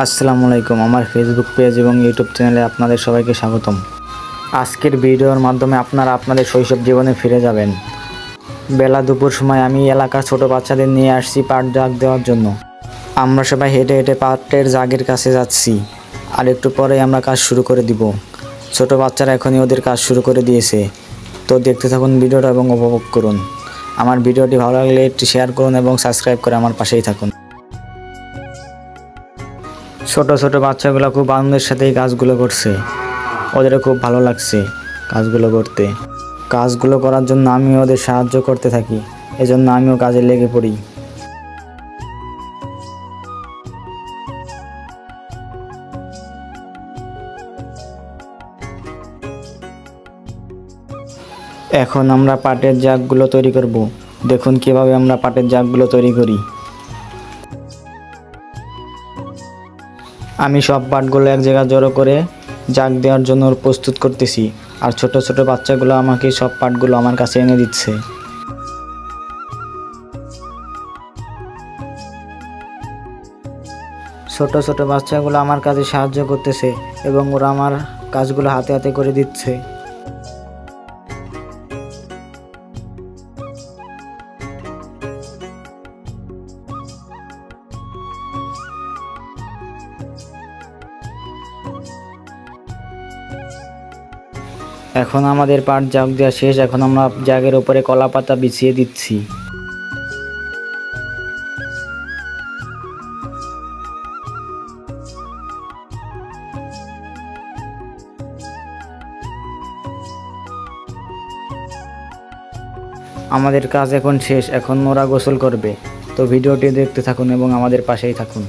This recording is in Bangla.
আসসালামু আলাইকুম। আমার ফেসবুক পেজ এবং ইউটিউব চ্যানেলে আপনাদের সবাইকে স্বাগতম। আজকের ভিডিওর মাধ্যমে আপনারা আপনাদের শৈশব জীবনে ফিরে যাবেন। বেলা দুপুর সময় আমি এলাকার ছোট বাচ্চাদের নিয়ে আসছি পাট জাগ দেওয়ার জন্য। আমরা সবাই হেঁটে হেঁটে পাটের জাগের কাছে যাচ্ছি, আর একটু পরেই আমরা কাজ শুরু করে দিব। ছোট বাচ্চারা এখনই ওদের কাজ শুরু করে দিয়েছে। তো দেখতে থাকুন ভিডিওটা এবং উপভোগ করুন। আমার ভিডিওটি ভালো লাগলে একটু শেয়ার করুন এবং সাবস্ক্রাইব করে আমার পাশেই থাকুন। ছোট ছোট বাচ্চাগুলো খুব আনন্দের সাথে এই কাজগুলো করছে। ওদেরও খুব ভালো লাগছে কাজগুলো করতে। কাজগুলো করার জন্য আমি ওদের সাহায্য করতে থাকি, এজন্য আমিও কাজে লেগে পড়ি। এখন আমরা পাটের জাগগুলো তৈরি করব। দেখুন কিভাবে আমরা পাটের জাগগুলো তৈরি করি। আমি সব পাটগুলো এক জায়গায় জড়ো করে জাগ দেওয়ার জন্য প্রস্তুত করতেছি, আর ছোট ছোট বাচ্চাগুলো আমাকে সব পাটগুলো আমার কাছে এনে দিচ্ছে। ছোট ছোট বাচ্চাগুলো আমার কাজে সাহায্য করতেছে এবং ওরা আমার কাজগুলো হাতে হাতে করে দিচ্ছে। এখন আমাদের পাট জাগ দেওয়া শেষ। এখন আমরা জাগের উপরে কলা পাতা বিছিয়ে দিচ্ছি। আমাদের কাজ এখন শেষ। এখন ওরা গোসল করবে। তো ভিডিওটি দেখতে থাকুন এবং আমাদের পাশেই থাকুন।